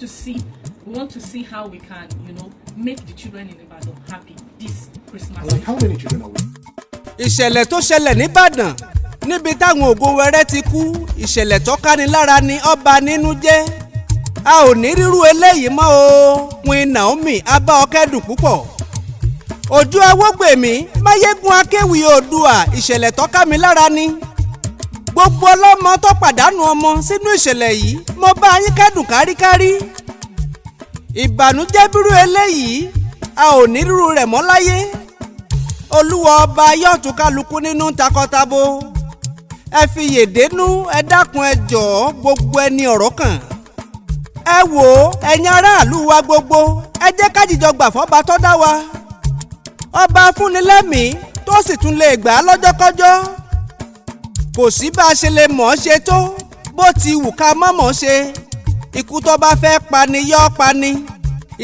want to see how we can, make the children in Ibadan happy this Christmas. Like how many children are we? Ìṣẹ̀lẹ̀ tó ṣẹlẹ̀ nìbàdàn níbi táwọn ògo wẹrẹ ti kú, ìṣẹ̀lẹ̀ tó kánilára ni ọba nínú jẹ́. A ò ní rírú eléyìí mọ́ o. Queen Naomi a bá ọ kẹ́dùn púpọ̀. OJO AWOGBEMI Máyégún AKÉWì Oòduà, ìṣẹ̀lẹ̀ tó ká mi lára ni. Gbogbo ọlọ́mọ tó pàdánù ọmọ sínú ìṣẹ̀lẹ̀ yìí, mo bá yín kẹ́dùn káríkárí. Ìbànújẹ́ bírú eléyìí a ò ní rírú rẹ̀ mọ́ láyé. Olúwa ọba yóò tún kálukú nínú takọtabo. Ẹ fi yèdénú, ẹ dákun ẹ jọ̀ọ́ gbogbo ẹni ọ̀rọ̀ kàn. Ẹ wò ó, ẹ̀yin aráàlú wa gbogbo, ẹ jẹ́ ká jíjọ gbà fọ́ba tó dá wa. Ọba fúnilẹ́mìí tó sì tún lè gbà á lọ́jọ́kọ́jọ́. Kò sí bá a ṣe lè mọ̀ ọ́ ṣe tó, bó ti wù ká mọ̀ mọ̀ ṣe. Ikú tó bá fẹ́ pani yóò pani.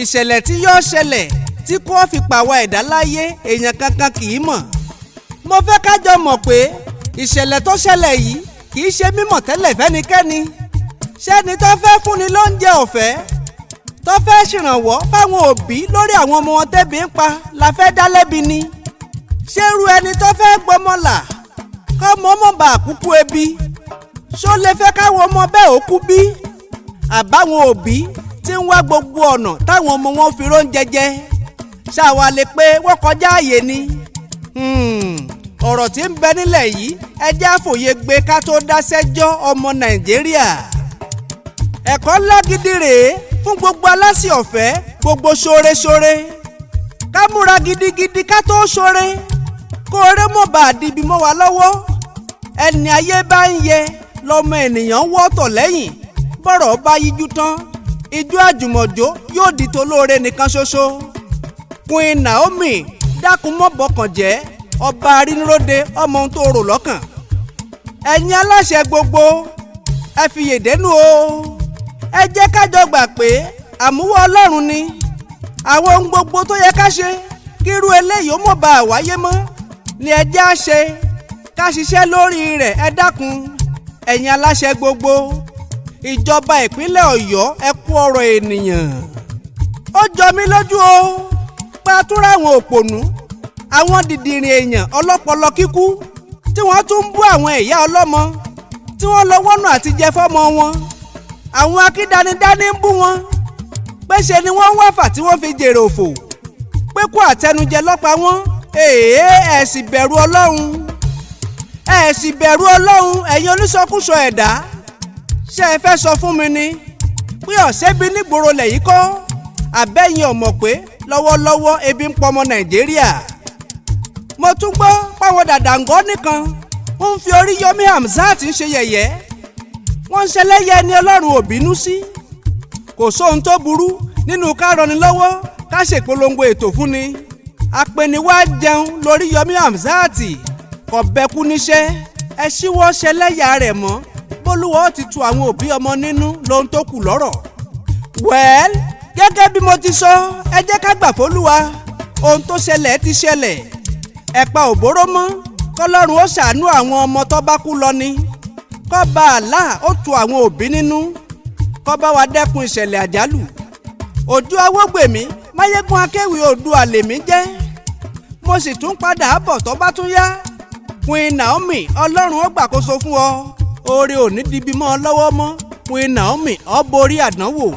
Ìṣẹ̀lẹ̀ tí yóò ṣẹlẹ̀ tí kò fi pàwọ́ ẹ̀dá láyé èèyàn kankan kì í mọ̀. Mo fẹ́ kájọ mọ̀ pé ìṣẹ̀lẹ̀ tó ṣẹlẹ̀ yìí kì í ṣe mímọ̀ tẹ́lẹ̀ fẹ́nikẹ́ni. Ṣẹ́ni tó fẹ́ fúnni lóúnjẹ ọ̀fẹ́, tó fẹ́ ṣèrànwọ́ fáwọn òbí lórí àwọn ọmọ wọn tẹ́bi ń pa la fẹ́ dá lẹ́bi ni. Ṣérú ẹni tó fẹ́ gbọmọlà kọ́mọ mọ̀ bá kúkú ebi, ṣó lè fẹ́ káwọn ọmọ bẹ́ẹ̀ ó kú bí? Àbáwọn òbí tí ń wá gbogbo ọ̀nà táwọn ọmọ wọn fi róúnjẹ jẹ, ṣáwa lè pé wọ́n kọjá àyè ni. Ọ̀rọ̀ tí ń bẹ nílẹ̀ yìí ẹ jẹ́ àfòye gbé ká tó dá sẹ́jọ́ ọmọ Nàìjíríà. Ẹ̀kọ́ ńlá gidi rèé fún gbogbo aláṣẹ ọ̀fẹ́, gbogbo ṣoore-ṣoore. Ká múra gidigidi ká tó ṣoore, kó oore mọ̀ bá àdìbí mọ́ wa lọ́wọ́. Ẹni ayé bá ń yẹ lọ́mọ ènìyàn wọ́tọ̀ lẹ́yìn. Bọ́rọ̀ bá yíjú tán, ijó àjùmọ̀jó yóò di tolóore nìkan ṣoṣo. Queen Naomi dákun mọ́ bọkàn jẹ́, ọba arínúróde ọmọ ohun tó rò lọ́kàn. Ẹ̀yin aláṣẹ gbogbo, ẹ fi yèdénú o. Ẹ jẹ́ kájọ gbà pé àmúwọ́ Ọlọ́run ni. Àwọn ohun gbogbo tó yẹ ká ṣe kírú eléyìí ó mọ̀ bá wáyé mọ́ ni ẹ jẹ́ á ṣe. Ká ṣiṣẹ́ lórí rẹ̀, ẹ dákun. Ẹ̀yin aláṣẹ gbogbo, ìjọba ìpínlẹ̀ Ọ̀yọ́ ẹ kú ọ̀rọ̀ ènìyàn. Ó jọ mí lójú o pé a tún ráwọn òpònú, àwọn dìdìrìn èèyàn ọlọ́pọlọ kíkú tí wọ́n tún ń bú àwọn ìyá ọlọ́mọ tí wọ́n lọ wọ́nà àti jẹ fọ́mọ wọn. Àwọn akídanidání ń bú wọn pé ṣe ni wọ́n ń wáfà tí wọ́n fi jèrè òfò, pé kó àtẹnujẹ lọ́pàá wọn. Ẹ sì bẹ̀rù Ọlọ́run, ẹ sì bẹ̀rù Ọlọ́run, ẹ̀yin onísọkúsọ ẹ̀dá. Ṣé ẹ fẹ́ sọ fún mi ni pé ọ̀sẹ́bí nígboro lẹ̀yìn kọ́? Àbẹ́yìn ò mọ̀ pé lọ́wọ́lọ́wọ́ ebi ń pọmọ Nàìjíríà. Mo tún gbọ́ páwọn dàdàngọ́ nìkan ń fi ORIYOMI HAMZAT ń ṣe yẹ̀yẹ́. Wọ́n ń ṣẹlẹ́yẹ ẹni Ọlọ́run ò bínú sí. Kò sóhun tó burú nínú ká rọni lọ́wọ́ ká ṣèpolongo ètò fún ni. Apẹniwá jẹun l'ORIYOMI HAMZAT kò bẹ́kú níṣẹ́. Ẹ ṣíwọ́ ṣẹlẹ́yà rẹ̀ mọ́. Bólúwọ́ ti tu àwọn òbí ọmọ nínú lóhun tó kù lọ́rọ̀. Well, gẹ́gẹ́ bí mo ti sọ, ẹ jẹ́ ká gbà f'Olúwa. Ohun tó ṣẹlẹ̀ ti ṣẹlẹ̀. Ẹ̀pà òbóró mọ́, k'Ọlọ́run ó ṣàánú àwọn ọmọ tó bá kú lọ ni. K'Ọba Allah ó tu àwọn òbí nínú. Kó bá wa dẹ́kun ìṣẹ̀lẹ̀ àjálù. OJO AWOGBEMI Máyégún AKÉWì Oòduà lèmi jẹ́. Mo sì tún padà bọ̀ tó bá tún yá. Queen Naomi, Ọlọ́run ó gbàkóso fún ọ. Oore ò ní dibi mọ́ ọ lọ́wọ́ mọ́. Queen Naomi ó borí àdánwò.